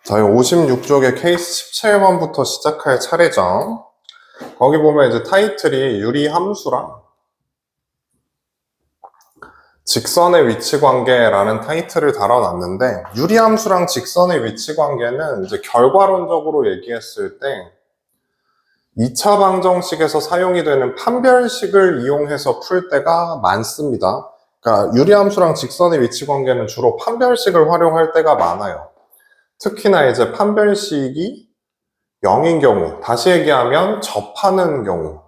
저희 56쪽의 케이스 17번부터 시작할 차례죠. 거기 보면 이제 타이틀이 유리 함수랑 직선의 위치 관계라는 타이틀을 달아놨는데, 유리 함수랑 직선의 위치 관계는 이제 결과론적으로 얘기했을 때 2차 방정식에서 사용이 되는 판별식을 이용해서 풀 때가 많습니다. 그러니까 유리 함수랑 직선의 위치 관계는 주로 판별식을 활용할 때가 많아요. 특히나 이제 판별식이 0인 경우, 다시 얘기하면 접하는 경우,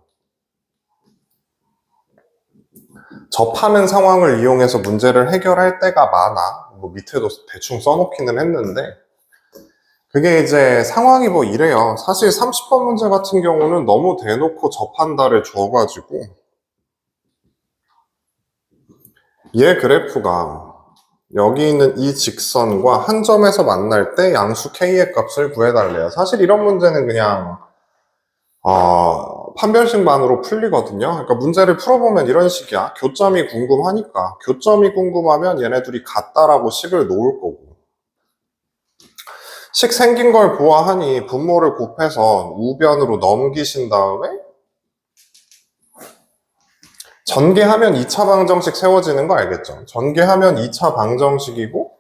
접하는 상황을 이용해서 문제를 해결할 때가 많아. 뭐 밑에도 대충 써놓기는 했는데, 그게 이제 상황이 뭐 이래요. 사실 30번 문제 같은 경우는 너무 대놓고 접한다를 줘가지고 얘 그래프가 여기 있는 이 직선과 한 점에서 만날 때 양수 k의 값을 구해달래요. 사실 이런 문제는 그냥 판별식만으로 풀리거든요. 그러니까 문제를 풀어보면 이런 식이야. 교점이 궁금하니까. 교점이 궁금하면 얘네들이 같다라고 식을 놓을 거고. 식 생긴 걸 보아하니 분모를 곱해서 우변으로 넘기신 다음에 전개하면 2차 방정식 세워지는 거 알겠죠? 전개하면 2차 방정식이고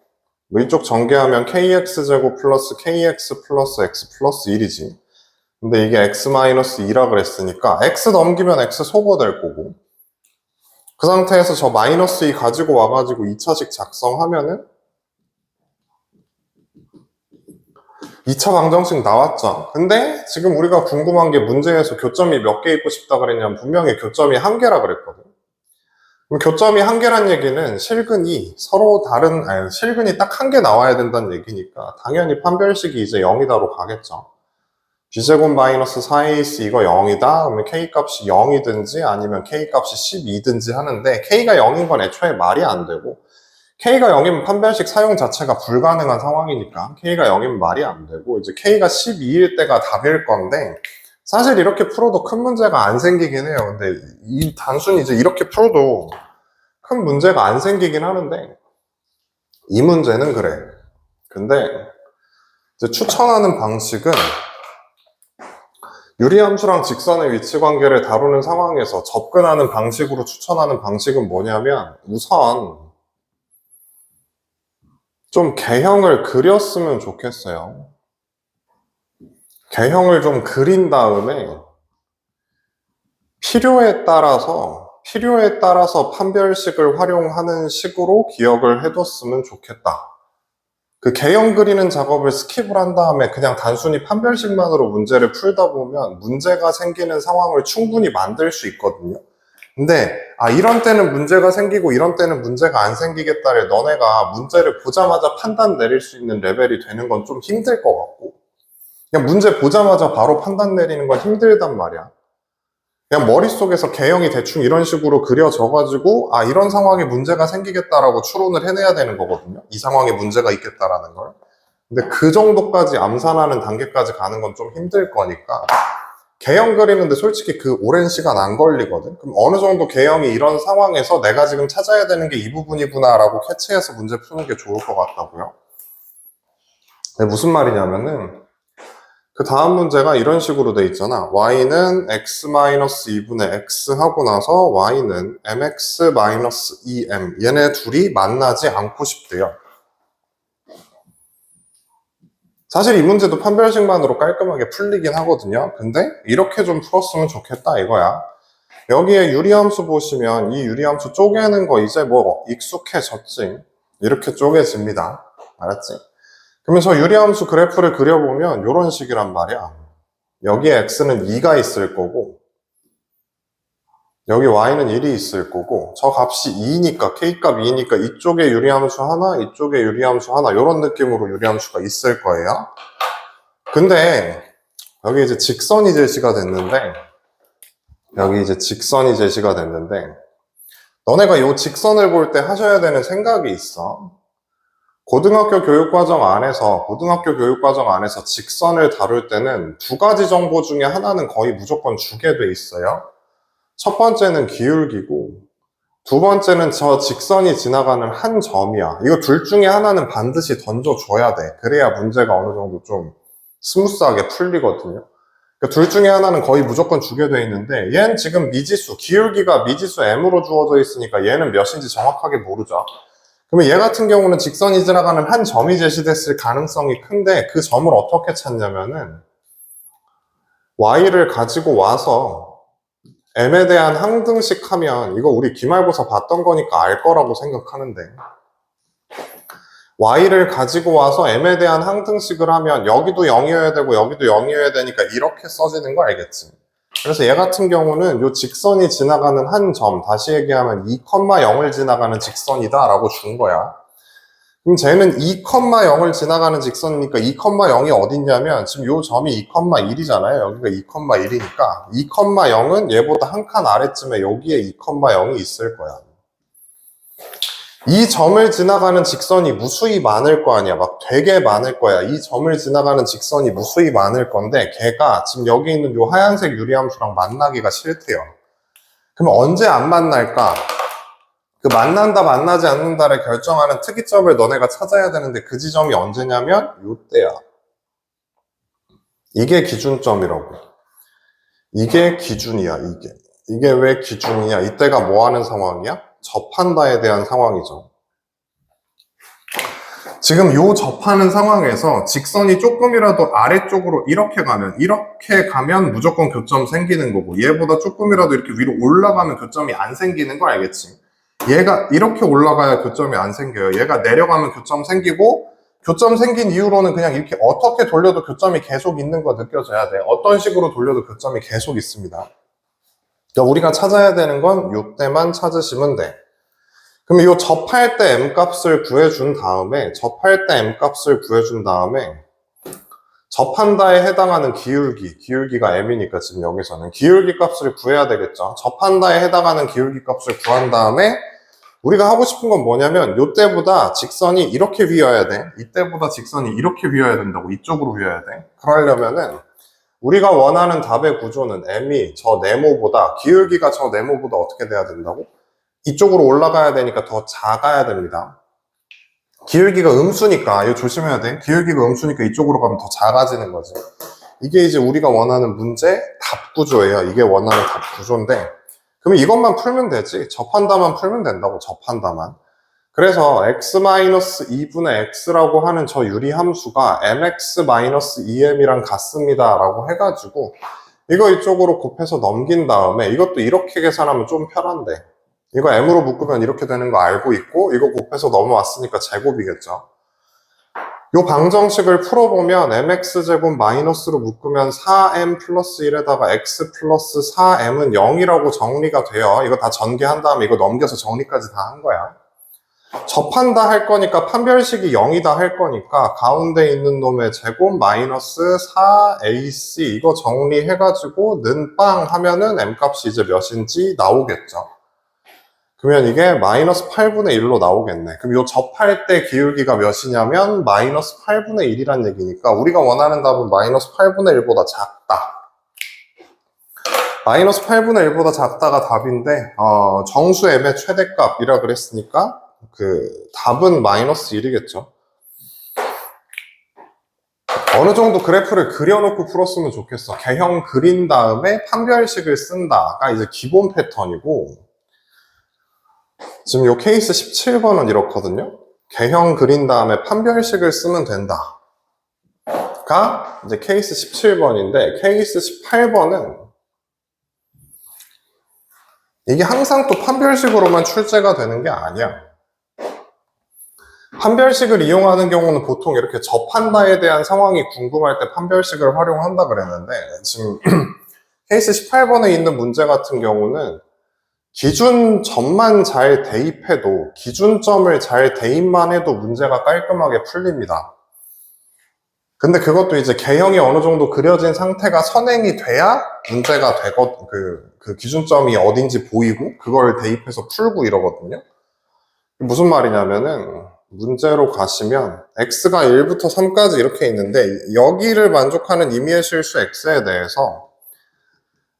뭐 이쪽 전개하면 kx제곱 플러스 kx 플러스 x 플러스 1이지. 근데 이게 x-2라 그랬으니까 x 넘기면 x 소거될 거고, 그 상태에서 저 마이너스 2 가지고 와가지고 2차식 작성하면은 2차 방정식 나왔죠. 근데 지금 우리가 궁금한 게 문제에서 교점이 몇 개 있고 싶다 그랬냐면 분명히 교점이 한 개라 그랬거든. 그럼 교점이 한 개란 얘기는 실근이 서로 다른, 실근이 딱 한 개 나와야 된다는 얘기니까 당연히 판별식이 이제 0이다로 가겠죠. b제곱 마이너스 4ac 이거 0이다. 그러면 k값이 0이든지 아니면 k값이 12든지 하는데 k가 0인 건 애초에 말이 안 되고, k가 0이면 판별식 사용 자체가 불가능한 상황이니까 k가 0이면 말이 안 되고, 이제 k가 12일 때가 답일 건데, 사실 이렇게 풀어도 큰 문제가 안 생기긴 해요. 근데 단순히 이제 이렇게 풀어도 큰 문제가 안 생기긴 하는데, 이 문제는 그래. 근데 이제 추천하는 방식은 유리함수랑 직선의 위치 관계를 다루는 상황에서 접근하는 방식으로 추천하는 방식은 뭐냐면, 우선 좀 개형을 그렸으면 좋겠어요. 개형을 좀 그린 다음에 필요에 따라서 판별식을 활용하는 식으로 기억을 해뒀으면 좋겠다. 그 개형 그리는 작업을 스킵을 한 다음에 그냥 단순히 판별식만으로 문제를 풀다 보면 문제가 생기는 상황을 충분히 만들 수 있거든요. 근데 이런 때는 문제가 생기고 이런 때는 문제가 안 생기겠다를 너네가 문제를 보자마자 판단 내릴 수 있는 레벨이 되는 건 좀 힘들 것 같고, 그냥 문제 보자마자 바로 판단 내리는 건 힘들단 말이야. 그냥 머릿속에서 개형이 대충 이런 식으로 그려져가지고 이런 상황에 문제가 생기겠다라고 추론을 해내야 되는 거거든요. 이 상황에 문제가 있겠다라는 걸. 근데 그 정도까지 암산하는 단계까지 가는 건 좀 힘들 거니까 개형 그리는데 솔직히 그 오랜 시간 안 걸리거든. 그럼 어느 정도 개형이 이런 상황에서 내가 지금 찾아야 되는 게 이 부분이구나 라고 캐치해서 문제 푸는 게 좋을 것 같다고요. 근데 무슨 말이냐면은 그 다음 문제가 이런 식으로 돼 있잖아. y는 x-2분의 x 하고 나서 y는 mx-2m, 얘네 둘이 만나지 않고 싶대요. 사실 이 문제도 판별식만으로 깔끔하게 풀리긴 하거든요. 근데 이렇게 좀 풀었으면 좋겠다 이거야. 여기에 유리함수 보시면 이 유리함수 쪼개는 거 이제 뭐 익숙해졌지. 이렇게 쪼개집니다. 알았지? 그러면 저 유리함수 그래프를 그려보면 이런 식이란 말이야. 여기에 x는 2가 있을 거고, 여기 y는 1이 있을 거고, 저 값이 2니까, k값 2니까 이쪽에 유리함수 하나, 이쪽에 유리함수 하나, 이런 느낌으로 유리함수가 있을 거예요. 근데 여기 이제 직선이 제시가 됐는데, 너네가 이 직선을 볼 때 하셔야 되는 생각이 있어. 고등학교 교육과정 안에서 직선을 다룰 때는 두 가지 정보 중에 하나는 거의 무조건 주게 돼 있어요. 첫 번째는 기울기고, 두 번째는 저 직선이 지나가는 한 점이야. 이거 둘 중에 하나는 반드시 던져줘야 돼. 그래야 문제가 어느 정도 좀 스무스하게 풀리거든요. 그러니까 둘 중에 하나는 거의 무조건 주게 돼 있는데, 얘는 지금 미지수, 기울기가 미지수 m으로 주어져 있으니까 얘는 몇인지 정확하게 모르죠. 그러면 얘 같은 경우는 직선이 지나가는 한 점이 제시됐을 가능성이 큰데, 그 점을 어떻게 찾냐면은 y를 가지고 와서 m에 대한 항등식 하면, 이거 우리 기말고사 봤던 거니까 알 거라고 생각하는데, y를 가지고 와서 m에 대한 항등식을 하면 여기도 0이어야 되고 여기도 0이어야 되니까 이렇게 써지는 거 알겠지? 그래서 얘 같은 경우는 요 직선이 지나가는 한 점, 다시 얘기하면 2,0을 지나가는 직선이다 라고 준 거야. 그럼 쟤는 2,0을 지나가는 직선이니까 2,0이 어딨냐면 지금 요 점이 2,1이잖아요. 여기가 2,1이니까 2,0은 얘보다 한 칸 아래쯤에 여기에 2,0이 있을 거야. 이 점을 지나가는 직선이 무수히 많을 거 아니야. 막 되게 많을 거야. 이 점을 지나가는 직선이 무수히 많을 건데 걔가 지금 여기 있는 요 하얀색 유리함수랑 만나기가 싫대요. 그럼 언제 안 만날까? 그 만난다 만나지 않는다를 결정하는 특이점을 너네가 찾아야 되는데 그 지점이 언제냐면 요때야. 이게 기준점이라고. 이게 기준이야. 이게 왜 기준이냐? 이때가 뭐 하는 상황이야? 접한다에 대한 상황이죠. 지금 요 접하는 상황에서 직선이 조금이라도 아래쪽으로 이렇게 가면 무조건 교점 생기는 거고, 얘보다 조금이라도 이렇게 위로 올라가면 교점이 안 생기는 거 알겠지? 얘가 이렇게 올라가야 교점이 안 생겨요. 얘가 내려가면 교점 생기고, 교점 생긴 이후로는 그냥 이렇게 어떻게 돌려도 교점이 계속 있는 거 느껴져야 돼. 어떤 식으로 돌려도 교점이 계속 있습니다. 그러니까 우리가 찾아야 되는 건 요때만 찾으시면 돼. 그럼 이 접할 때 m값을 구해준 다음에 접한다에 해당하는 기울기가 m이니까 지금 여기서는 기울기 값을 구해야 되겠죠. 접한다에 해당하는 기울기 값을 구한 다음에 우리가 하고 싶은 건 뭐냐면 요때보다 직선이 이렇게 휘어야 돼. 이때보다 직선이 이렇게 휘어야 된다고. 이쪽으로 휘어야 돼. 그러려면은 우리가 원하는 답의 구조는 m이 저 네모보다, 기울기가 저 네모보다 어떻게 돼야 된다고? 이쪽으로 올라가야 되니까 더 작아야 됩니다. 기울기가 음수니까, 이거 조심해야 돼. 기울기가 음수니까 이쪽으로 가면 더 작아지는 거지. 이게 이제 우리가 원하는 문제 답 구조예요. 이게 원하는 답 구조인데, 그러면 이것만 풀면 되지. 접한다만 풀면 된다고, 접한다만. 그래서 x-2분의 x라고 하는 저 유리함수가 mx-2m이랑 같습니다 라고 해가지고 이거 이쪽으로 곱해서 넘긴 다음에, 이것도 이렇게 계산하면 좀 편한데 이거 m으로 묶으면 이렇게 되는 거 알고 있고, 이거 곱해서 넘어왔으니까 제곱이겠죠. 이 방정식을 풀어보면 mx제곱 마이너스로 묶으면 4m 플러스 1에다가 x 플러스 4m은 0이라고 정리가 돼요. 이거 다 전개한 다음에 이거 넘겨서 정리까지 다 한 거야. 접한다 할 거니까 판별식이 0이다 할 거니까 가운데 있는 놈의 제곱 마이너스 4ac 이거 정리해가지고 는 빵 하면은 m값이 이제 몇인지 나오겠죠. 그러면 이게 마이너스 8분의 1로 나오겠네. 그럼 요 접할 때 기울기가 몇이냐면 마이너스 8분의 1이란 얘기니까 우리가 원하는 답은 마이너스 8분의 1보다 작다. 마이너스 8분의 1보다 작다가 답인데 정수 m의 최대값이라 그랬으니까 그 답은 마이너스 1이겠죠. 어느 정도 그래프를 그려놓고 풀었으면 좋겠어. 개형 그린 다음에 판별식을 쓴다가 이제 기본 패턴이고, 지금 요 케이스 17번은 이렇거든요. 개형 그린 다음에 판별식을 쓰면 된다 가 이제 케이스 17번인데, 케이스 18번은 이게 항상 또 판별식으로만 출제가 되는 게 아니야. 판별식을 이용하는 경우는 보통 이렇게 접한다에 대한 상황이 궁금할 때 판별식을 활용한다 그랬는데, 지금 케이스 18번에 있는 문제 같은 경우는 기준점만 잘 대입해도, 기준점을 잘 대입만 해도 문제가 깔끔하게 풀립니다. 근데 그것도 이제 개형이 어느 정도 그려진 상태가 선행이 돼야 문제가 그 기준점이 어딘지 보이고 그걸 대입해서 풀고 이러거든요. 무슨 말이냐면은 문제로 가시면 x가 1부터 3까지 이렇게 있는데, 여기를 만족하는 임의의 실수 x에 대해서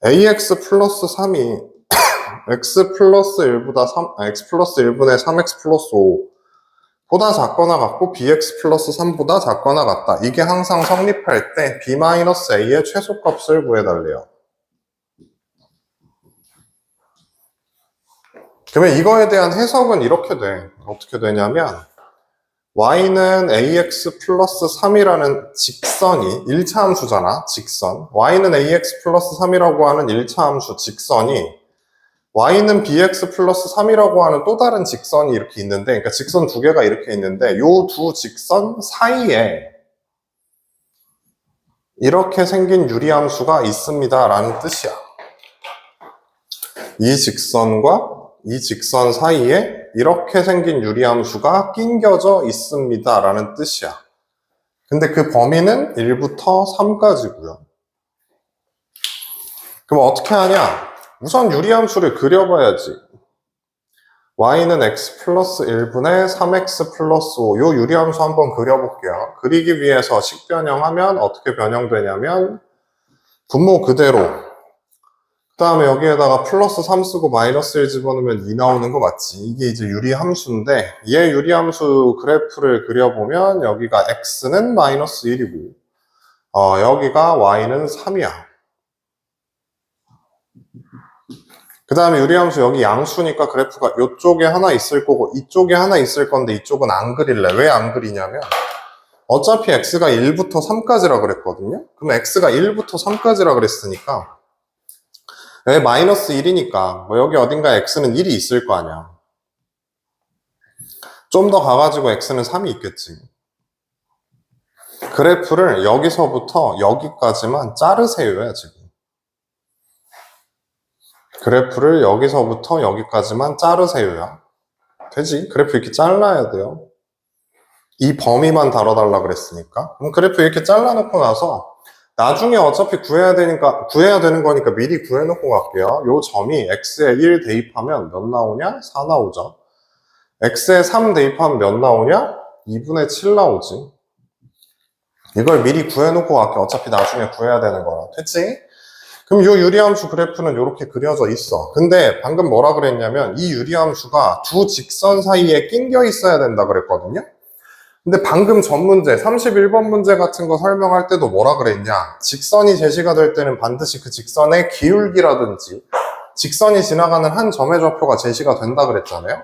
ax 플러스 3이 x 플러스 1보다 3, x 플러스 1분의 3x 플러스 5 보다 작거나 같고 bx 플러스 3보다 작거나 같다. 이게 항상 성립할 때 b-a의 최소값을 구해달래요. 그러면 이거에 대한 해석은 이렇게 돼. 어떻게 되냐면 y는 ax 플러스 3이라는 직선이 1차 함수잖아. 직선. y는 ax 플러스 3이라고 하는 1차 함수 직선이 y는 bx 플러스 3이라고 하는 또 다른 직선이 이렇게 있는데, 그러니까 직선 두 개가 이렇게 있는데 요 두 직선 사이에 이렇게 생긴 유리함수가 있습니다 라는 뜻이야. 이 직선과 이 직선 사이에 이렇게 생긴 유리함수가 낑겨져 있습니다 라는 뜻이야. 근데 그 범위는 1부터 3까지고요. 그럼 어떻게 하냐? 우선 유리함수를 그려봐야지. y는 x 플러스 1분의 3x 플러스 5. 요 유리함수 한번 그려볼게요. 그리기 위해서 식변형하면 어떻게 변형되냐면 분모 그대로, 그 다음에 여기에다가 플러스 3 쓰고 마이너스 1 집어넣으면 2 나오는 거 맞지? 이게 이제 유리함수인데 얘 유리함수 그래프를 그려보면 여기가 x는 마이너스 1이고 여기가 y는 3이야. 그 다음에 유리함수 여기 양수니까 그래프가 이쪽에 하나 있을 거고 이쪽에 하나 있을 건데 이쪽은 안 그릴래. 왜 안 그리냐면 어차피 x가 1부터 3까지라 그랬거든요. 그럼 x가 1부터 3까지라 그랬으니까 여기 마이너스 1이니까 뭐 여기 어딘가 x는 1이 있을 거 아니야. 좀 더 가가지고 x는 3이 있겠지. 그래프를 여기서부터 여기까지만 자르세요야 지금. 그래프를 여기서부터 여기까지만 자르세요야. 되지? 그래프 이렇게 잘라야 돼요. 이 범위만 다뤄달라 그랬으니까. 그럼 그래프 이렇게 잘라놓고 나서 나중에 어차피 구해야 되는 거니까 미리 구해놓고 갈게요. 요 점이 x에 1 대입하면 몇 나오냐? 4 나오죠. x에 3 대입하면 몇 나오냐? 2분의 7 나오지. 이걸 미리 구해놓고 갈게. 어차피 나중에 구해야 되는 거라. 됐지? 그럼 이 유리함수 그래프는 이렇게 그려져 있어. 근데 방금 뭐라 그랬냐면 이 유리함수가 두 직선 사이에 낑겨 있어야 된다 그랬거든요. 근데 방금 전 문제 31번 문제 같은 거 설명할 때도 뭐라 그랬냐, 직선이 제시가 될 때는 반드시 그 직선의 기울기라든지 직선이 지나가는 한 점의 좌표가 제시가 된다 그랬잖아요.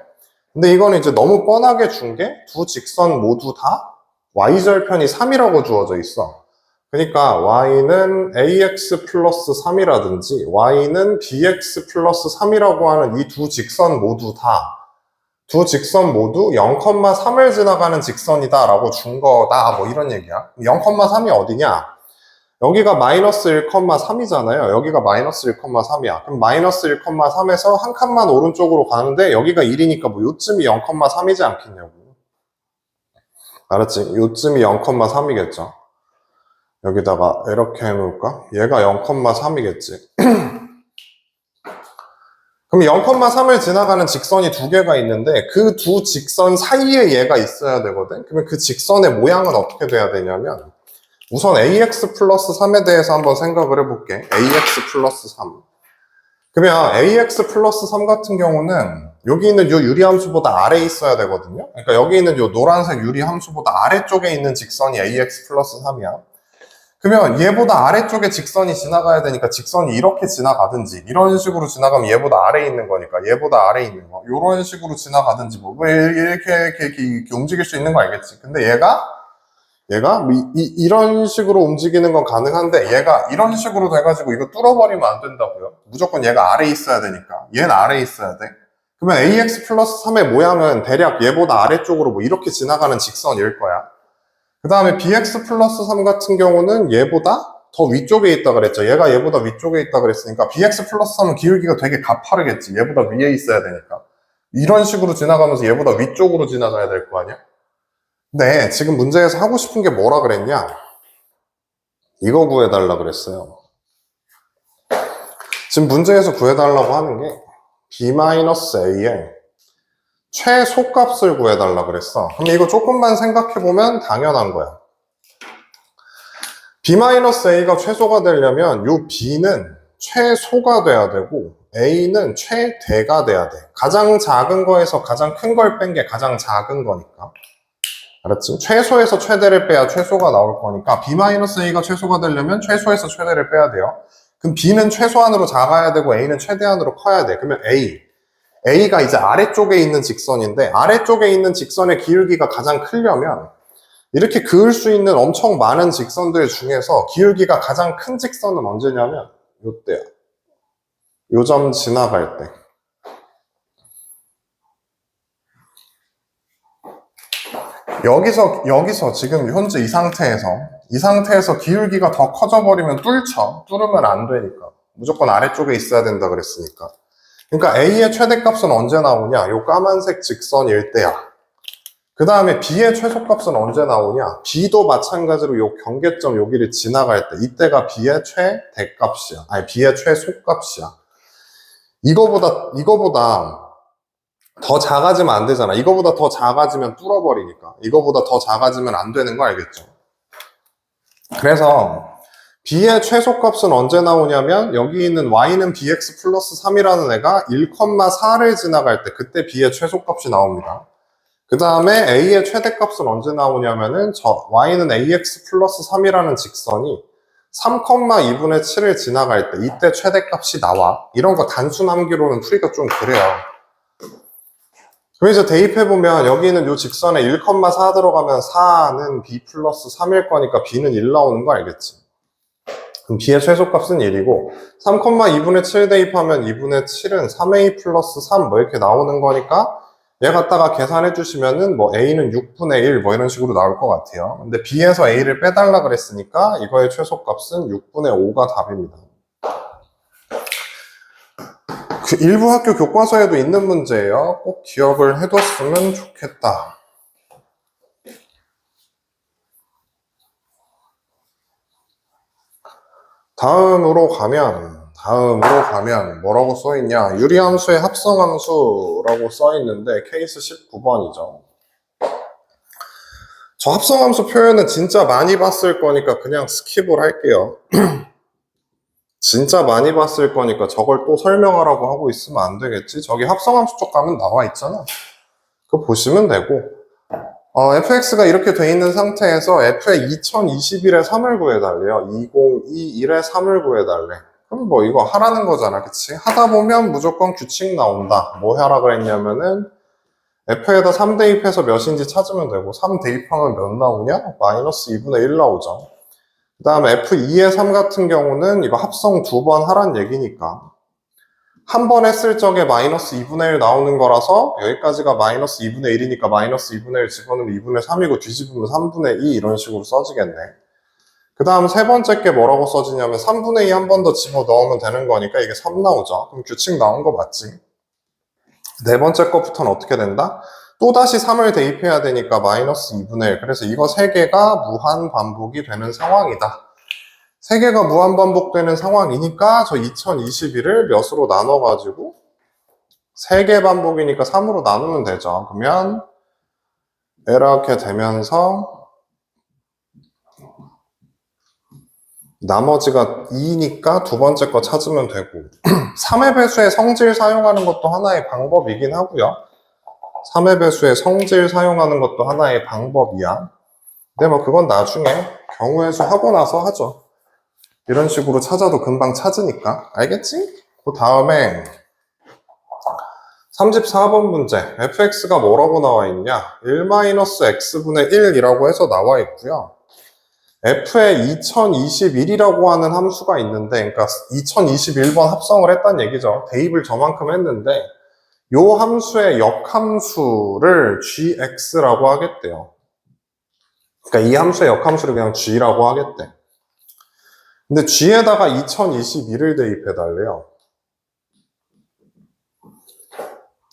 근데 이거는 이제 너무 뻔하게 준 게 두 직선 모두 다 y절편이 3이라고 주어져 있어. 그러니까 y는 ax 플러스 3이라든지 y는 bx 플러스 3이라고 하는 이 두 직선 모두 0,3을 지나가는 직선이다 라고 준 거다, 뭐 이런 얘기야. 0,3이 어디냐? 여기가 마이너스 1,3이잖아요. 여기가 마이너스 1,3이야. 그럼 마이너스 1,3에서 한 칸만 오른쪽으로 가는데 여기가 1이니까 뭐 요쯤이 0,3이지 않겠냐고. 알았지? 요쯤이 0,3이겠죠. 여기다가 이렇게 해놓을까? 얘가 0,3이겠지. 그럼 0,3을 지나가는 직선이 두 개가 있는데 그 두 직선 사이에 얘가 있어야 되거든. 그러면 그 직선의 모양은 어떻게 돼야 되냐면 우선 ax 플러스 3에 대해서 한번 생각을 해볼게. ax 플러스 3. 그러면 ax 플러스 3 같은 경우는 여기 있는 이 유리함수보다 아래에 있어야 되거든요. 그러니까 여기 있는 이 노란색 유리함수보다 아래쪽에 있는 직선이 ax 플러스 3이야. 그러면 얘보다 아래쪽에 직선이 지나가야 되니까 직선이 이렇게 지나가든지 이런 식으로 지나가면 얘보다 아래에 있는 거니까 얘보다 아래에 있는 거 이런 식으로 지나가든지 뭐 이렇게 움직일 수 있는 거 알겠지? 근데 얘가 이런 식으로 움직이는 건 가능한데 얘가 이런 식으로 돼가지고 이거 뚫어버리면 안 된다고요. 무조건 얘가 아래에 있어야 되니까. 얘는 아래에 있어야 돼. 그러면 ax 플러스 3의 모양은 대략 얘보다 아래쪽으로 뭐 이렇게 지나가는 직선일 거야. 그 다음에 bx 플러스 3 같은 경우는 얘보다 더 위쪽에 있다 그랬죠. 얘가 얘보다 위쪽에 있다 그랬으니까 bx 플러스 3은 기울기가 되게 가파르겠지. 얘보다 위에 있어야 되니까. 이런 식으로 지나가면서 얘보다 위쪽으로 지나가야 될 거 아니야? 네, 지금 문제에서 하고 싶은 게 뭐라 그랬냐? 이거 구해달라 그랬어요. 지금 문제에서 구해달라고 하는 게 b-a의 최소값을 구해달라 그랬어. 그럼 이거 조금만 생각해보면 당연한 거야. b-a가 최소가 되려면 이 b는 최소가 돼야 되고 A는 최대가 돼야 돼. 가장 작은 거에서 가장 큰 걸 뺀 게 가장 작은 거니까. 알았지? 최소에서 최대를 빼야 최소가 나올 거니까 B-A가 최소가 되려면 최소에서 최대를 빼야 돼요. 그럼 B는 최소한으로 작아야 되고 A는 최대한으로 커야 돼. 그러면 A가 이제 아래쪽에 있는 직선인데 아래쪽에 있는 직선의 기울기가 가장 크려면 이렇게 그을 수 있는 엄청 많은 직선들 중에서 기울기가 가장 큰 직선은 언제냐면 요때야. 요 점 지나갈 때. 여기서 지금 현재 이 상태에서 기울기가 더 커져버리면 뚫으면 안 되니까. 무조건 아래쪽에 있어야 된다 그랬으니까. 그러니까 A의 최대값은 언제 나오냐? 요 까만색 직선일 때야. 그 다음에 B의 최소값은 언제 나오냐? B도 마찬가지로 요 경계점 여기를 지나갈 때. 이때가 B의 최대값이야. 아니, B의 최소값이야. 이거보다 더 작아지면 안 되잖아. 이거보다 더 작아지면 뚫어버리니까. 이거보다 더 작아지면 안 되는 거 알겠죠? 그래서 B의 최소값은 언제 나오냐면 여기 있는 Y는 BX 플러스 3이라는 애가 1,4를 지나갈 때 그때 B의 최소값이 나옵니다. 그 다음에 A의 최대값은 언제 나오냐면은 Y는 AX 플러스 3이라는 직선이 3,2분의 7을 지나갈 때 이때 최대값이 나와. 이런 거 단순함기로는 풀이가 좀 그래요. 그럼 이제 대입해보면 여기는 요 직선에 1,4 들어가면 4는 B 플러스 3일 거니까 B는 1 나오는 거 알겠지? 그럼 B의 최소값은 1이고 3,2분의 7 대입하면 2분의 7은 3A 플러스 3 뭐 이렇게 나오는 거니까 얘 갖다가 계산해 주시면은 뭐 A는 6분의 1 뭐 이런 식으로 나올 것 같아요. 근데 B에서 A를 빼달라 그랬으니까 이거의 최소값은 6분의 5가 답입니다. 그 일부 학교 교과서에도 있는 문제예요. 꼭 기억을 해뒀으면 좋겠다. 다음으로 가면 뭐라고 써있냐? 유리함수의 합성함수라고 써있는데 케이스 19번이죠. 저 합성함수 표현은 진짜 많이 봤을 거니까 그냥 스킵을 할게요. 진짜 많이 봤을 거니까 저걸 또 설명하라고 하고 있으면 안 되겠지? 저기 합성함수 쪽 가면 나와 있잖아. 그거 보시면 되고 fx가 이렇게 돼 있는 상태에서 f의 2021에 3을 구해달래요. 2021에 3을 구해달래. 그럼 뭐 이거 하라는 거잖아, 그치? 하다 보면 무조건 규칙 나온다. 뭐 하라 그랬냐면은 f에다 3 대입해서 몇인지 찾으면 되고 3 대입하면 몇 나오냐? 마이너스 2분의 1 나오죠. 그 다음에 f2의 3 같은 경우는 이거 합성 2번 하란 얘기니까 한 번 했을 적에 마이너스 2분의 1 나오는 거라서 여기까지가 마이너스 2분의 1이니까 마이너스 2분의 1 집어넣으면 2분의 3이고 뒤집으면 3분의 2 이런 식으로 써지겠네. 그 다음 세 번째 게 뭐라고 써지냐면 3분의 2 한 번 더 집어넣으면 되는 거니까 이게 3 나오죠. 그럼 규칙 나온 거 맞지? 네 번째 것부터는 어떻게 된다? 또다시 3을 대입해야 되니까 마이너스 2분의 1. 그래서 이거 세 개가 무한 반복이 되는 상황이다. 세 개가 무한 반복되는 상황이니까 저 2021을 몇으로 나눠가지고 세 개 반복이니까 3으로 나누면 되죠. 그러면 이렇게 되면서 나머지가 2니까 두 번째 거 찾으면 되고 3의 배수의 성질 사용하는 것도 하나의 방법이긴 하고요. 3의 배수의 성질 사용하는 것도 하나의 방법이야. 근데 뭐 그건 나중에 경우의 수 하고 나서 하죠. 이런 식으로 찾아도 금방 찾으니까. 알겠지? 그 다음에 34번 문제. fx가 뭐라고 나와 있냐? 1-x분의 1이라고 해서 나와 있고요. f에 2021이라고 하는 함수가 있는데, 그러니까 2021번 합성을 했다는 얘기죠. 대입을 저만큼 했는데, 요 함수의 역함수를 gx라고 하겠대요. 그러니까 이 함수의 역함수를 그냥 g라고 하겠대. 근데 g에다가 2021을 대입해달래요.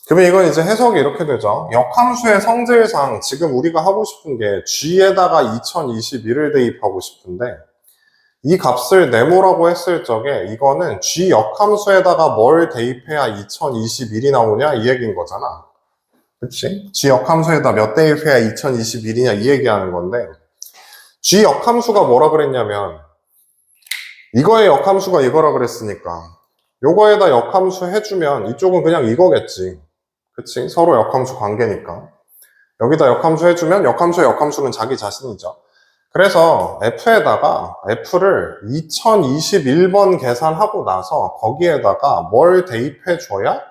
그러면 이건 이제 해석이 이렇게 되죠. 역함수의 성질상 지금 우리가 하고 싶은 게 g에다가 2021을 대입하고 싶은데 이 값을 네모라고 했을 적에 이거는 g 역함수에다가 뭘 대입해야 2021이 나오냐 이 얘기인 거잖아. 그치? g 역함수에다 몇 대입해야 2021이냐 이 얘기하는 건데 g 역함수가 뭐라 그랬냐면 이거의 역함수가 이거라 그랬으니까 요거에다 역함수 해주면 이쪽은 그냥 이거겠지. 그치? 서로 역함수 관계니까. 여기다 역함수 해주면 역함수의 역함수는 자기 자신이죠. 그래서 F에다가 F를 2021번 계산하고 나서 거기에다가 뭘 대입해줘야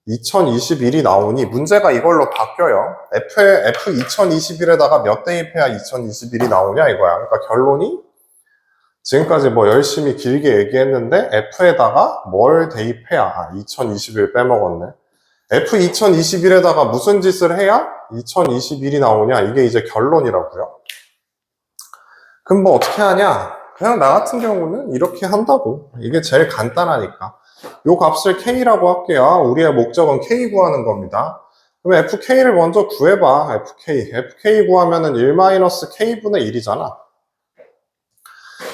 2021이 나오니 문제가 이걸로 바뀌어요. F 2021에다가 몇 대입해야 2021이 나오냐 이거야. 그러니까 결론이 지금까지 뭐 열심히 길게 얘기했는데 F에다가 뭘 대입해야 2021 빼먹었네. F 2021에다가 무슨 짓을 해야 2021이 나오냐 이게 이제 결론이라고요. 그럼 뭐 어떻게 하냐? 그냥 나 같은 경우는 이렇게 한다고. 이게 제일 간단하니까. 요 값을 K라고 할게요. 우리의 목적은 K 구하는 겁니다. 그럼 FK를 먼저 구해봐. FK 구하면은 1-K분의 1이잖아.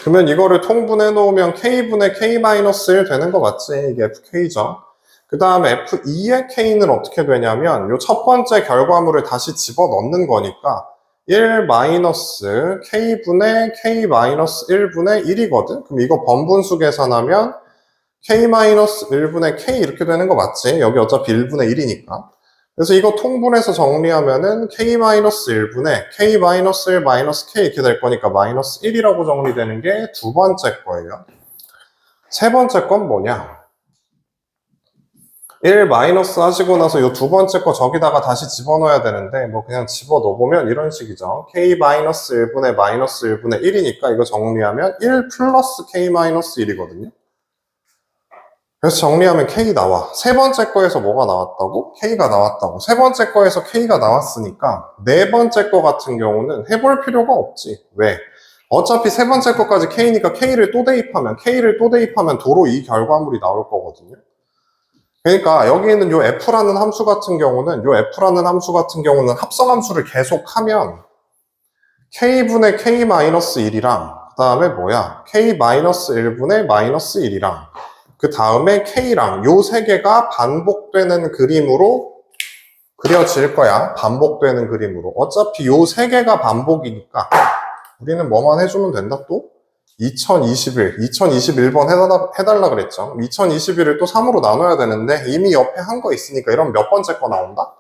그러면 이거를 통분해 놓으면 K분의 K-1 되는 거 맞지? 이게 FK죠. 그 다음에 F2의 K는 어떻게 되냐면 요 첫 번째 결과물을 다시 집어넣는 거니까 1-K분의 K-1분의 1이거든? 그럼 이거 번분수 계산하면 K-1분의 K 이렇게 되는 거 맞지? 여기 어차피 1분의 1이니까. 그래서 이거 통분해서 정리하면은 K-1분의 K-1-K 이렇게 될 거니까 마이너스 1이라고 정리되는 게 두 번째 거예요. 세 번째 건 뭐냐? 1 마이너스 하시고 나서 이 두 번째 거 저기다가 다시 집어넣어야 되는데 뭐 그냥 집어넣어보면 이런 식이죠. K-1분의 마이너스 1분의 1이니까 이거 정리하면 1 플러스 K-1이거든요. 그래서 정리하면 K 나와. 세 번째 거에서 뭐가 나왔다고? K가 나왔다고. 세 번째 거에서 K가 나왔으니까 네 번째 거 같은 경우는 해볼 필요가 없지. 왜? 어차피 세 번째 거까지 K니까 K를 또 대입하면 도로 이 결과물이 나올 거거든요. 그러니까 여기 있는 요 F라는 함수 같은 경우는 합성함수를 계속하면 K분의 K-1이랑 그 다음에 뭐야? K-1분의 마이너스 1이랑 그 다음에 K랑 요 세 개가 반복되는 그림으로 그려질 거야. 반복되는 그림으로. 어차피 요 세 개가 반복이니까 우리는 뭐만 해주면 된다 또? 2021번 해달라 그랬죠. 2021을 또 3으로 나눠야 되는데 이미 옆에 한 거 있으니까 이러면 몇 번째 거 나온다?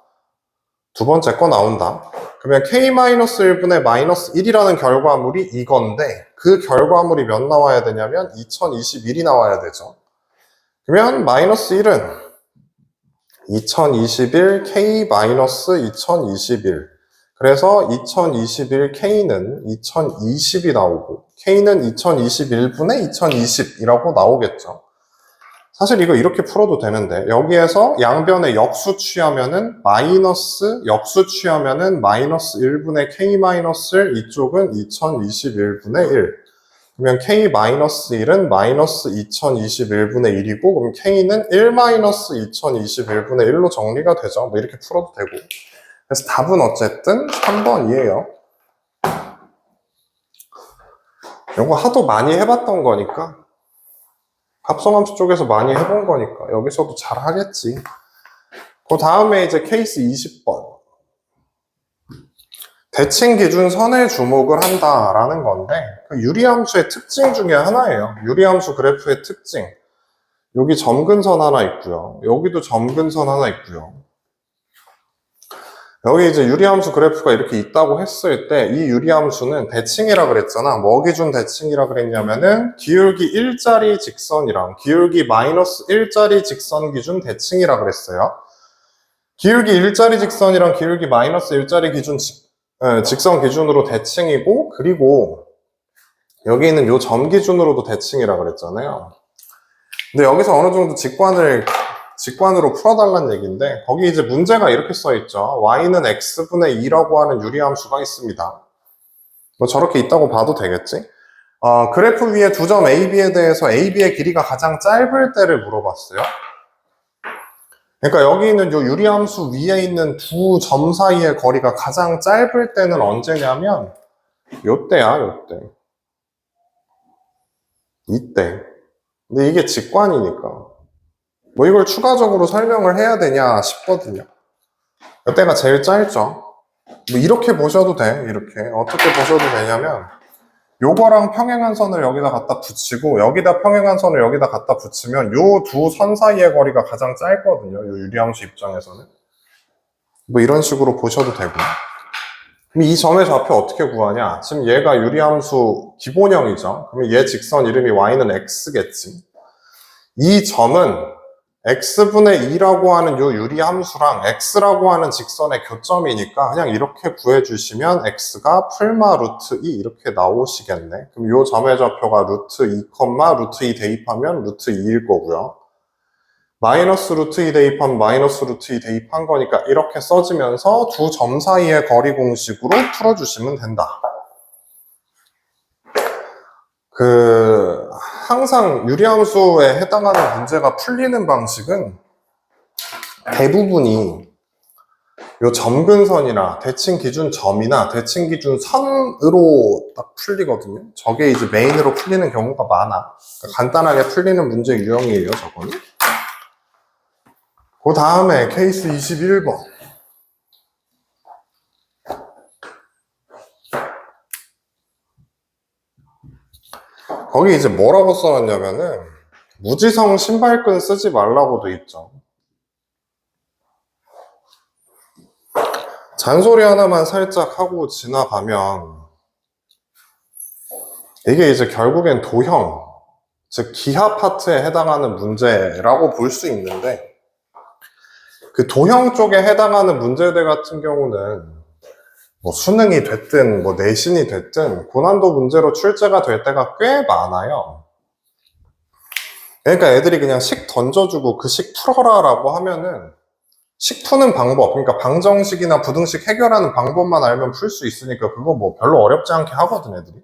두 번째 거 나온다. 그러면 K-1분의 마이너스 1이라는 결과물이 이건데 그 결과물이 몇 나와야 되냐면 2021이 나와야 되죠. 그러면 마이너스 1은 2021 K-2021 그래서 2021 K는 2020이 나오고 K는 2021분의 2020이라고 나오겠죠. 사실 이거 이렇게 풀어도 되는데 여기에서 양변에 역수 취하면은 마이너스 1분의 K-1 이쪽은 2021분의 1 그러면 K-1은 마이너스 2021분의 1이고 그럼 K는 1-2021분의 1로 정리가 되죠. 뭐 이렇게 풀어도 되고 그래서 답은 어쨌든 3번이에요. 이거 하도 많이 해봤던 거니까 합성함수 쪽에서 많이 해본 거니까 여기서도 잘 하겠지. 그 다음에 이제 케이스 20번 대칭 기준 선에 주목을 한다라는 건데 그 유리함수의 특징 중에 하나예요. 유리함수 그래프의 특징. 여기 점근선 하나 있고요. 여기도 점근선 하나 있고요. 여기 이제 유리함수 그래프가 이렇게 있다고 했을 때 이 유리함수는 대칭이라 그랬잖아. 뭐 기준 대칭이라 그랬냐면은 기울기 1짜리 직선이랑 기울기 마이너스 1짜리 직선 기준 대칭이라 그랬어요. 기울기 1짜리 직선이랑 기울기 마이너스 1짜리 기준 직선 기준으로 대칭이고 그리고 여기 있는 요 점 기준으로도 대칭이라 그랬잖아요. 근데 여기서 어느 정도 직관으로 풀어달라는 얘기인데 거기 이제 문제가 이렇게 써있죠. y는 x분의 2라고 하는 유리함수가 있습니다. 뭐 저렇게 있다고 봐도 되겠지? 그래프 위에 두 점 A, B에 대해서 A, B의 길이가 가장 짧을 때를 물어봤어요. 그러니까 여기 있는 요 유리함수 위에 있는 두 점 사이의 거리가 가장 짧을 때는 언제냐면 요때야, 요때. 이때. 근데 이게 직관이니까. 뭐 이걸 추가적으로 설명을 해야 되냐 싶거든요. 이때가 제일 짧죠. 뭐 이렇게 보셔도 돼. 이렇게 어떻게 보셔도 되냐면 요거랑 평행한 선을 여기다 갖다 붙이고 여기다 평행한 선을 여기다 갖다 붙이면 요 두 선 사이의 거리가 가장 짧거든요. 요 유리함수 입장에서는. 뭐 이런 식으로 보셔도 되고. 그럼 이 점의 좌표 어떻게 구하냐? 지금 얘가 유리함수 기본형이죠. 그러면 얘 직선 이름이 y는 x겠지. 이 점은 x분의 2라고 하는 요 유리함수랑 x라고 하는 직선의 교점이니까 그냥 이렇게 구해주시면 x가 풀마 루트 2 이렇게 나오시겠네. 그럼 요 점의 좌표가 루트 2, 루트 2 대입하면 루트 2일 거고요. 마이너스 루트 2 대입하면 마이너스 루트 2 대입한 거니까 이렇게 써지면서 두 점 사이의 거리 공식으로 풀어주시면 된다. 항상 유리함수에 해당하는 문제가 풀리는 방식은 대부분이 요 점근선이나 대칭 기준 점이나 대칭 기준 선으로 딱 풀리거든요. 저게 이제 메인으로 풀리는 경우가 많아. 그러니까 간단하게 풀리는 문제 유형이에요, 저거는. 그 다음에 케이스 21번. 거기 이제 뭐라고 써놨냐면은 무지성 신발끈 쓰지 말라고 돼 있죠. 잔소리 하나만 살짝 하고 지나가면 이게 이제 결국엔 도형, 즉 기하 파트에 해당하는 문제라고 볼 수 있는데 그 도형 쪽에 해당하는 문제들 같은 경우는 뭐 수능이 됐든 뭐 내신이 됐든 고난도 문제로 출제가 될 때가 꽤 많아요. 그러니까 애들이 그냥 식 던져주고 그 식 풀어라 라고 하면은 식 푸는 방법, 그러니까 방정식이나 부등식 해결하는 방법만 알면 풀 수 있으니까 그거 뭐 별로 어렵지 않게 하거든 애들이.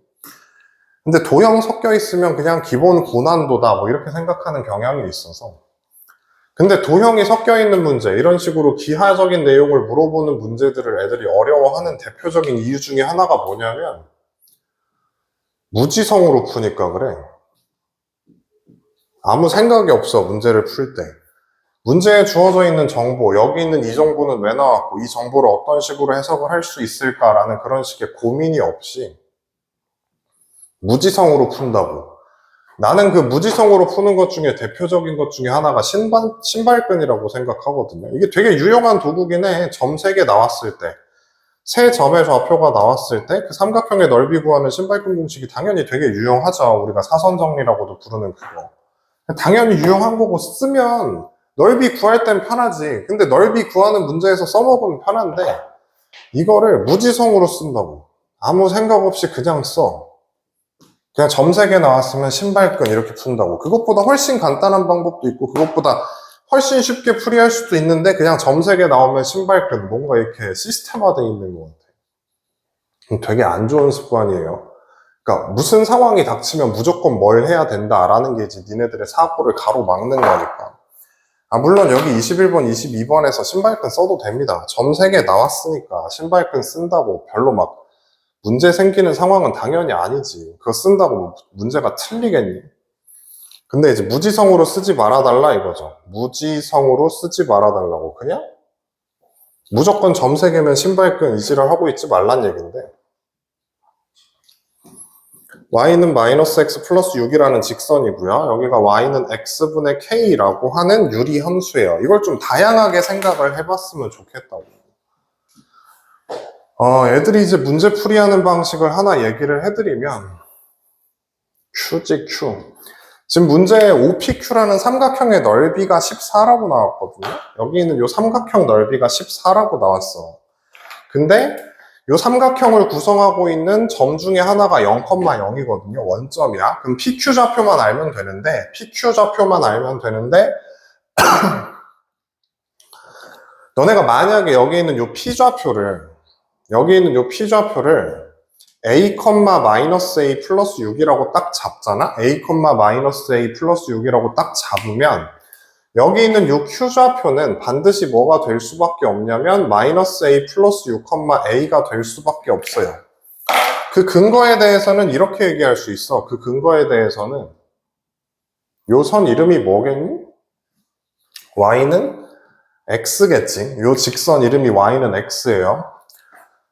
근데 도형 섞여 있으면 그냥 기본 고난도다 뭐 이렇게 생각하는 경향이 있어서. 근데 도형이 섞여 있는 문제, 이런 식으로 기하적인 내용을 물어보는 문제들을 애들이 어려워하는 대표적인 이유 중에 하나가 뭐냐면 무지성으로 푸니까 그래. 아무 생각이 없어, 문제를 풀 때. 문제에 주어져 있는 정보, 여기 있는 이 정보는 왜 나왔고 이 정보를 어떤 식으로 해석을 할 수 있을까라는 그런 식의 고민이 없이 무지성으로 푼다고. 나는 그 무지성으로 푸는 것 중에 대표적인 것 중에 하나가 신발끈이라고 생각하거든요. 이게 되게 유용한 도구긴 해. 점 3개 나왔을 때, 세 점의 좌표가 나왔을 때 그 삼각형의 넓이 구하는 신발끈 공식이 당연히 되게 유용하죠. 우리가 사선 정리라고도 부르는 그거. 당연히 유용한 거고 쓰면 넓이 구할 땐 편하지. 근데 넓이 구하는 문제에서 써먹으면 편한데 이거를 무지성으로 쓴다고. 아무 생각 없이 그냥 써. 그냥 점 3개 나왔으면 신발끈 이렇게 푼다고. 그것보다 훨씬 간단한 방법도 있고 그것보다 훨씬 쉽게 풀이할 수도 있는데 그냥 점 3개 나오면 신발끈, 뭔가 이렇게 시스템화되어 있는 것 같아요. 되게 안 좋은 습관이에요. 그러니까 무슨 상황이 닥치면 무조건 뭘 해야 된다라는 게 이제 니네들의 사고를 가로막는 거니까. 물론 여기 21번, 22번에서 신발끈 써도 됩니다. 점 3개 나왔으니까 신발끈 쓴다고 별로 막 문제 생기는 상황은 당연히 아니지. 그거 쓴다고 문제가 틀리겠니? 근데 이제 무지성으로 쓰지 말아달라 이거죠. 무지성으로 쓰지 말아달라고. 그냥 무조건 점 3개면 신발끈 이지랄 하고 있지 말란 얘기인데, y는 마이너스 x 플러스 6이라는 직선이고요. 여기가 y는 x분의 k라고 하는 유리함수예요. 이걸 좀 다양하게 생각을 해봤으면 좋겠다고. 애들이 이제 문제 풀이하는 방식을 하나 얘기를 해드리면 Q지 Q. 지금 문제에 OPQ라는 삼각형의 넓이가 14라고 나왔거든요. 여기 있는 이 삼각형 넓이가 14라고 나왔어. 근데 이 삼각형을 구성하고 있는 점 중에 하나가 0,0이거든요. 원점이야. 그럼 PQ 좌표만 알면 되는데 너네가 만약에 여기 있는 이 P좌표를 a, A 플러스 6이라고 딱 잡잖아? a, A 플러스 6이라고 딱 잡으면 여기 있는 이 Q좌표는 반드시 뭐가 될 수밖에 없냐면 A 플러스 6, A가 될 수밖에 없어요. 그 근거에 대해서는 이렇게 얘기할 수 있어. 그 근거에 대해서는 요 선 이름이 뭐겠니? Y는 X겠지. 요 직선 이름이 Y는 X예요.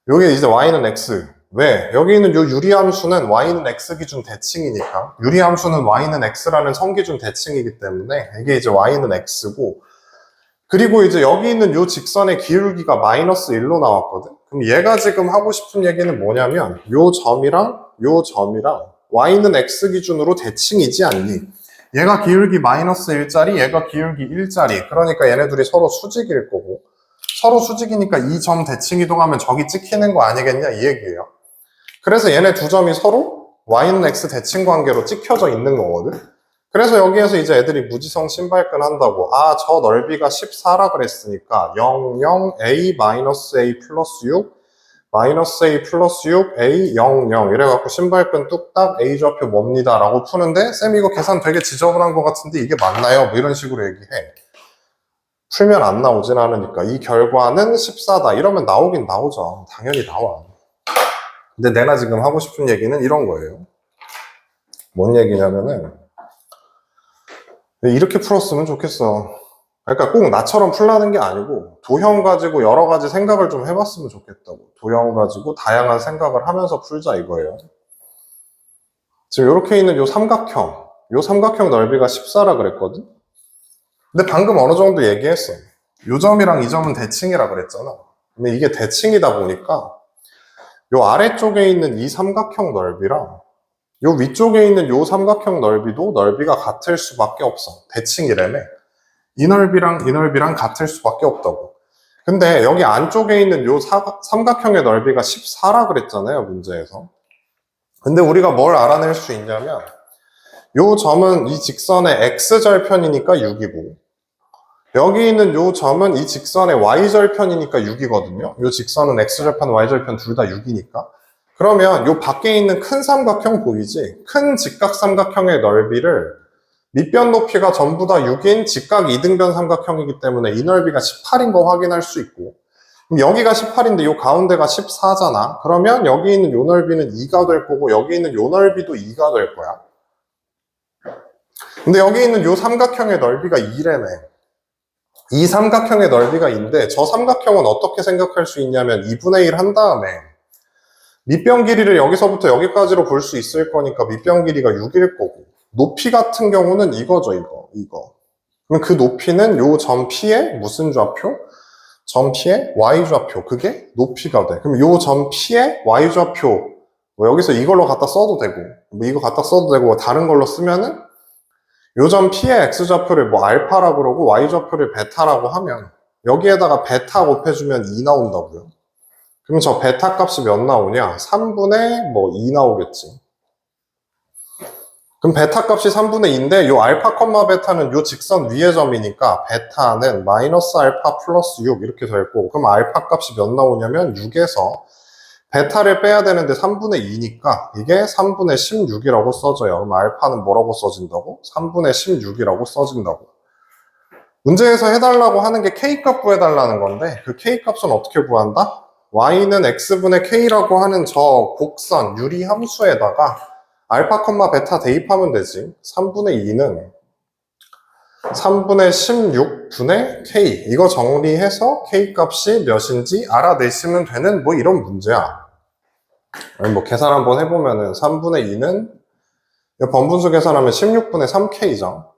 요게 이제 Y는 X. 왜? 여기 있는 요 유리함수는 y는 x 기준 대칭이니까 유리함수는 y는 x라는 성기준 대칭이기 때문에 이게 이제 y는 x고 그리고 이제 여기 있는 요 직선의 기울기가 마이너스 1로 나왔거든? 그럼 얘가 지금 하고 싶은 얘기는 뭐냐면 요 점이랑 y는 x 기준으로 대칭이지 않니? 얘가 기울기 마이너스 1짜리, 얘가 기울기 1짜리. 그러니까 얘네 둘이 서로 수직일 거고 서로 수직이니까 이 점 대칭 이동하면 저기 찍히는 거 아니겠냐 이 얘기예요. 그래서 얘네 두 점이 서로 y는 x 대칭 관계로 찍혀져 있는 거거든. 그래서 여기에서 이제 애들이 무지성 신발끈 한다고 저 넓이가 14라 그랬으니까 0, 0, a 마이너스 a 플러스 6 마이너스 a 플러스 6 a 0, 0 이래갖고 신발끈 뚝딱 a 좌표 뭡니다 라고 푸는데 쌤 이거 계산 되게 지저분한 것 같은데 이게 맞나요? 뭐 이런 식으로 얘기해. 풀면 안 나오진 않으니까 이 결과는 14다 이러면 나오긴 나오죠. 당연히 나와. 근데 내가 지금 하고 싶은 얘기는 이런 거예요. 뭔 얘기냐면은 이렇게 풀었으면 좋겠어. 그러니까 꼭 나처럼 풀라는 게 아니고 도형 가지고 여러 가지 생각을 좀 해봤으면 좋겠다고. 도형 가지고 다양한 생각을 하면서 풀자 이거예요. 지금 이렇게 있는 요 삼각형 넓이가 14라 그랬거든? 근데 방금 어느 정도 얘기했어. 요 점이랑 이 점은 대칭이라 그랬잖아. 근데 이게 대칭이다 보니까 요 아래쪽에 있는 이 삼각형 넓이랑 요 위쪽에 있는 요 삼각형 넓이도 넓이가 같을 수밖에 없어. 대칭이라며. 이 넓이랑 같을 수밖에 없다고. 근데 여기 안쪽에 있는 요 삼각형의 넓이가 14라 그랬잖아요, 문제에서. 근데 우리가 뭘 알아낼 수 있냐면 요 점은 이 직선의 x절편이니까 6이고 여기 있는 요 점은 이 직선의 y절편이니까 6이거든요. 요 직선은 x절편, y절편 둘 다 6이니까. 그러면 요 밖에 있는 큰 삼각형 보이지? 큰 직각삼각형의 넓이를 밑변 높이가 전부 다 6인 직각 이등변 삼각형이기 때문에 이 넓이가 18인 거 확인할 수 있고 그럼 여기가 18인데 요 가운데가 14잖아. 그러면 여기 있는 요 넓이는 2가 될 거고 여기 있는 요 넓이도 2가 될 거야. 근데 여기 있는 요 삼각형의 넓이가 2래매. 이 삼각형의 넓이가 2인데 저 삼각형은 어떻게 생각할 수 있냐면 2분의 1 한 다음에 밑변 길이를 여기서부터 여기까지로 볼 수 있을 거니까 밑변 길이가 6일 거고 높이 같은 경우는 이거죠, 이거. 그럼 그 높이는 요 점 P의 무슨 좌표? 점 P의 Y좌표. 그게 높이가 돼. 그럼 요 점 P의 Y좌표. 뭐 여기서 이걸로 갖다 써도 되고, 뭐 이거 갖다 써도 되고, 다른 걸로 쓰면은 요 점 P의 X좌표를 뭐 알파라고 그러고, Y좌표를 베타라고 하면, 여기에다가 베타 곱해주면 2 나온다고요. 그럼 저 베타 값이 몇 나오냐? 3분의 뭐 2 나오겠지. 그럼 베타 값이 3분의 2인데 요 알파 컴마 베타는 요 직선 위의 점이니까 베타는 마이너스 알파 플러스 6 이렇게 될 거고 그럼 알파 값이 몇 나오냐면 6에서 베타를 빼야 되는데 3분의 2니까 이게 3분의 16이라고 써져요. 그럼 알파는 뭐라고 써진다고? 3분의 16이라고 써진다고. 문제에서 해달라고 하는 게 K값 구해달라는 건데 그 K값은 어떻게 구한다? Y는 X분의 K라고 하는 저 곡선 유리 함수에다가 알파, 베타 대입하면 되지. 3분의 2는 3분의 16분의 K. 이거 정리해서 K 값이 몇인지 알아내시면 되는 뭐 이런 문제야. 뭐 계산 한번 해보면은 3분의 2는 번분수 계산하면 16분의 3K죠.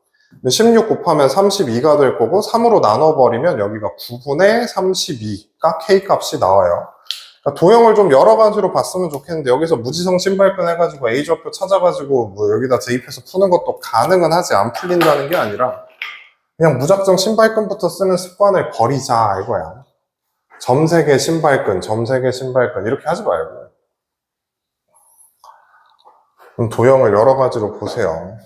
16 곱하면 32가 될 거고 3으로 나눠버리면 여기가 9분의 32가 K 값이 나와요. 그러니까 도형을 좀 여러 가지로 봤으면 좋겠는데 여기서 무지성 신발끈 해가지고 A좌표 찾아가지고 뭐 여기다 대입해서 푸는 것도 가능은 하지 안 풀린다는 게 아니라 그냥 무작정 신발끈부터 쓰는 습관을 버리자 이거야. 점 3개 신발끈, 점 3개 신발끈 이렇게 하지 말고 그럼 도형을 여러 가지로 보세요.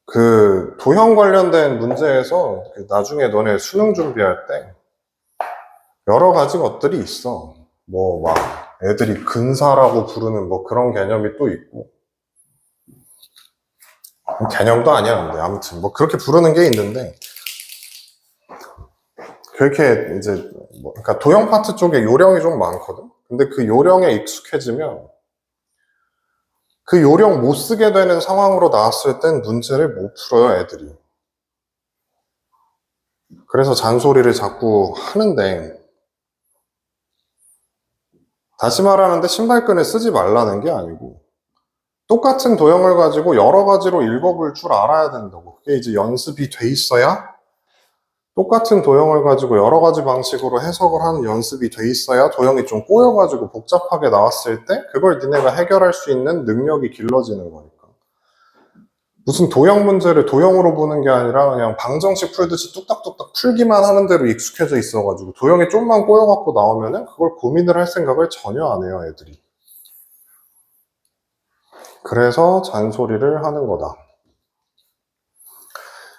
그 도형 관련된 문제에서 나중에 너네 수능 준비할 때 여러 가지 것들이 있어. 뭐 막 애들이 근사라고 부르는 뭐 그런 개념이 또 있고 개념도 아니야 근데 아무튼 뭐 그렇게 부르는 게 있는데 그렇게 이제 뭐 그러니까 도형 파트 쪽에 요령이 좀 많거든. 근데 그 요령에 익숙해지면 그 요령 못 쓰게 되는 상황으로 나왔을 땐 문제를 못 풀어요 애들이. 그래서 잔소리를 자꾸 하는데 다시 말하는데 신발끈을 쓰지 말라는 게 아니고 똑같은 도형을 가지고 여러 가지로 읽어볼 줄 알아야 된다고. 그게 이제 연습이 돼 있어야 똑같은 도형을 가지고 여러 가지 방식으로 해석을 하는 연습이 돼 있어야 도형이 좀 꼬여가지고 복잡하게 나왔을 때 그걸 니네가 해결할 수 있는 능력이 길러지는 거니까. 무슨 도형 문제를 도형으로 보는 게 아니라 그냥 방정식 풀듯이 뚝딱뚝딱 풀기만 하는 대로 익숙해져 있어가지고 도형이 좀만 꼬여갖고 나오면은 그걸 고민을 할 생각을 전혀 안 해요, 애들이. 그래서 잔소리를 하는 거다.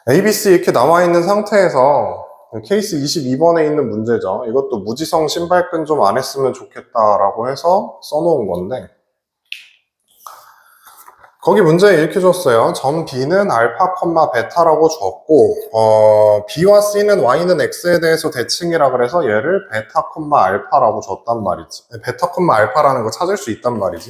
ABC 이렇게 나와 있는 상태에서 케이스 22번에 있는 문제죠. 이것도 무지성 신발끈 좀 안 했으면 좋겠다라고 해서 써놓은 건데 거기 문제에 이렇게 줬어요. 점 B는 알파, 베타라고 줬고 B와 C는 Y는 X에 대해서 대칭이라 그래서 얘를 베타, 알파라고 줬단 말이지. 베타, 알파라는 거 찾을 수 있단 말이지.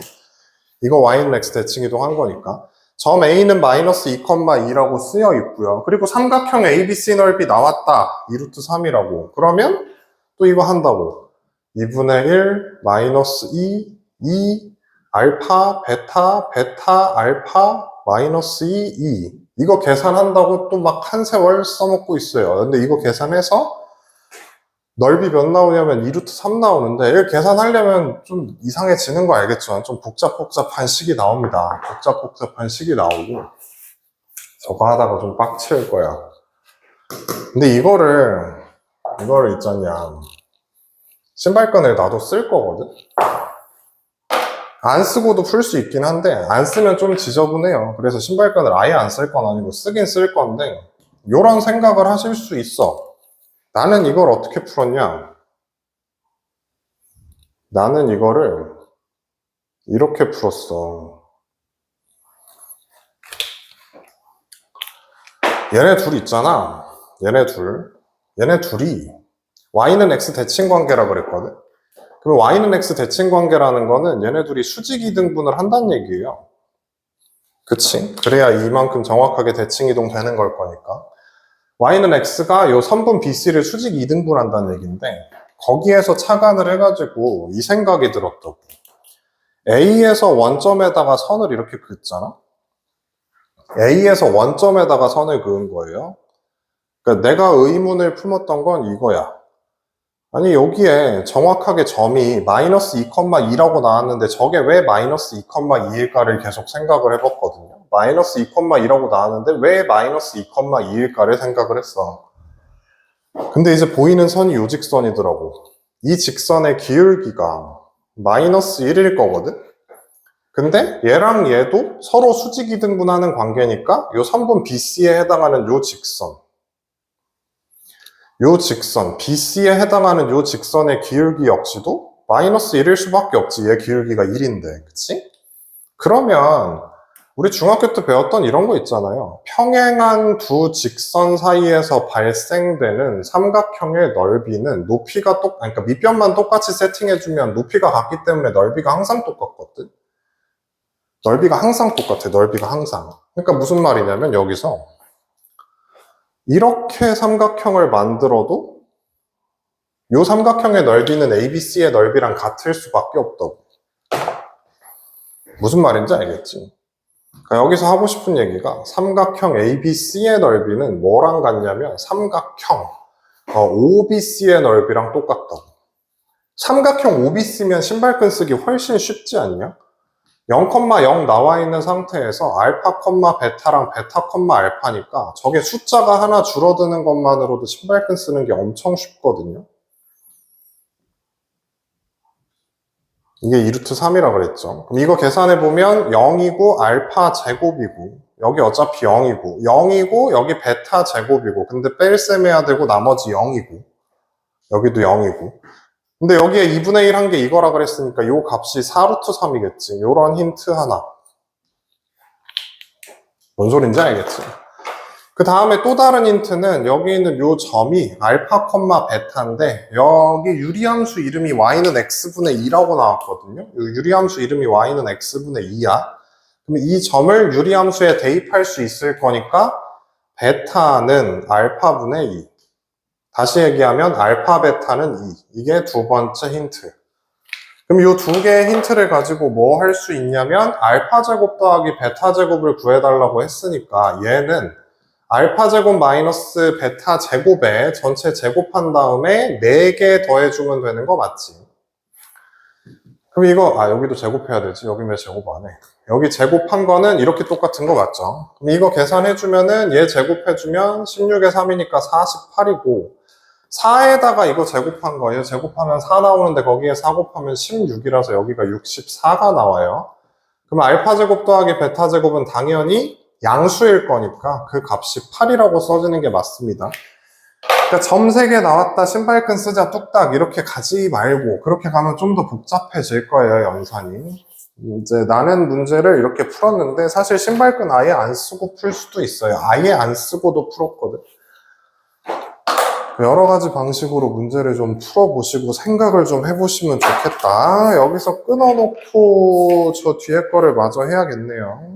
이거 Y는 X 대칭이동한 거니까. 점 A는 마이너스 2,2라고 쓰여 있고요. 그리고 삼각형 ABC 넓이 나왔다. 2루트 3이라고. 그러면 또 이거 한다고. 2분의 1, 마이너스 2, 알파, 베타, 알파, 마이너스 2. 이거 계산한다고 또 막 한 세월 써먹고 있어요. 근데 이거 계산해서 넓이 몇 나오냐면 2루트 3 나오는데 이걸 계산하려면 좀 이상해지는 거 알겠죠? 좀 복잡한 식이 나옵니다. 복잡한 식이 나오고 저거 하다가 좀 빡칠 거야. 근데 이거를 있잖냐, 신발끈을 나도 쓸 거거든? 안 쓰고도 풀 수 있긴 한데 안 쓰면 좀 지저분해요. 그래서 신발끈을 아예 안 쓸 건 아니고 쓰긴 쓸 건데 요런 생각을 하실 수 있어. 나는 이걸 어떻게 풀었냐? 나는 이거를 이렇게 풀었어. 얘네 둘 있잖아. 얘네 둘이 Y는 X 대칭 관계라 그랬거든. 그럼 Y는 X 대칭 관계라는 거는 얘네 둘이 수직 이등분을 한다는 얘기예요. 그치? 그래야 이만큼 정확하게 대칭 이동 되는 걸 거니까. Y는 X가 요 선분 BC를 수직 이등분 한다는 얘기인데 거기에서 착안을 해가지고 이 생각이 들었다고. A에서 원점에다가 선을 이렇게 긋잖아? A에서 원점에다가 선을 그은 거예요. 그러니까 내가 의문을 품었던 건 이거야. 아니 여기에 정확하게 점이 마이너스 2,2라고 나왔는데 저게 왜 마이너스 2,2일까를 계속 생각을 해봤거든요. 마이너스 2,2라고 나왔는데 왜 마이너스 2,2일까를 생각을 했어. 근데 이제 보이는 선이 요 직선이더라고. 이 직선의 기울기가 마이너스 1일 거거든? 근데 얘랑 얘도 서로 수직이등분하는 관계니까 요 선분 BC에 해당하는 요 직선, BC에 해당하는 요 직선의 기울기 역시도 마이너스 1일 수밖에 없지. 얘 기울기가 1인데, 그치? 그러면 우리 중학교 때 배웠던 이런 거 있잖아요. 평행한 두 직선 사이에서 발생되는 삼각형의 넓이는 높이가 그러니까 밑변만 똑같이 세팅해주면 높이가 같기 때문에 넓이가 항상 똑같거든. 넓이가 항상 똑같아. 넓이가 항상. 그러니까 무슨 말이냐면 여기서 이렇게 삼각형을 만들어도 이 삼각형의 넓이는 ABC의 넓이랑 같을 수밖에 없다고. 무슨 말인지 알겠지? 그러니까 여기서 하고 싶은 얘기가 삼각형 ABC의 넓이는 뭐랑 같냐면 삼각형 OBC의 넓이랑 똑같다고. 삼각형 OBC면 신발끈 쓰기 훨씬 쉽지 않냐? 0,0 나와 있는 상태에서 알파, 베타랑 베타, 알파니까 저게 숫자가 하나 줄어드는 것만으로도 신발끈 쓰는 게 엄청 쉽거든요. 이게 2루트 3이라고 그랬죠. 그럼 이거 계산해보면 0이고 알파 제곱이고 여기 어차피 0이고 여기 베타 제곱이고 근데 뺄셈 해야 되고 나머지 0이고 여기도 0이고 근데 여기에 2분의 1 한 게 이거라 그랬으니까 요 값이 4루트 3이겠지. 요런 힌트 하나. 뭔 소린지 알겠지? 그 다음에 또 다른 힌트는 여기 있는 요 점이 알파, 베타인데 여기 유리함수 이름이 y는 x분의 2라고 나왔거든요. 요 유리함수 이름이 y는 x분의 2야. 그럼 이 점을 유리함수에 대입할 수 있을 거니까 베타는 알파분의 2. 다시 얘기하면 알파, 베타는 2. 이게 두 번째 힌트. 그럼 이 두 개의 힌트를 가지고 뭐 할 수 있냐면 알파 제곱 더하기 베타 제곱을 구해달라고 했으니까 얘는 알파 제곱 마이너스 베타 제곱에 전체 제곱한 다음에 4개 더해주면 되는 거 맞지? 그럼 이거 여기도 제곱해야 되지. 여기 왜 제곱 안 해? 여기 제곱한 거는 이렇게 똑같은 거 맞죠? 그럼 이거 계산해주면은 얘 제곱해주면 16에 3이니까 48이고 4에다가 이거 제곱한 거예요. 제곱하면 4 나오는데 거기에 4 곱하면 16이라서 여기가 64가 나와요. 그럼 알파 제곱 더하기 베타 제곱은 당연히 양수일 거니까 그 값이 8이라고 써지는 게 맞습니다. 그러니까 점 3개 나왔다, 신발끈 쓰자, 뚝딱 이렇게 가지 말고 그렇게 가면 좀 더 복잡해질 거예요, 연산이. 이제 나는 문제를 이렇게 풀었는데 사실 신발끈 아예 안 쓰고 풀 수도 있어요. 아예 안 쓰고도 풀었거든. 여러 가지 방식으로 문제를 좀 풀어보시고 생각을 좀 해보시면 좋겠다. 여기서 끊어놓고 저 뒤에 거를 마저 해야겠네요.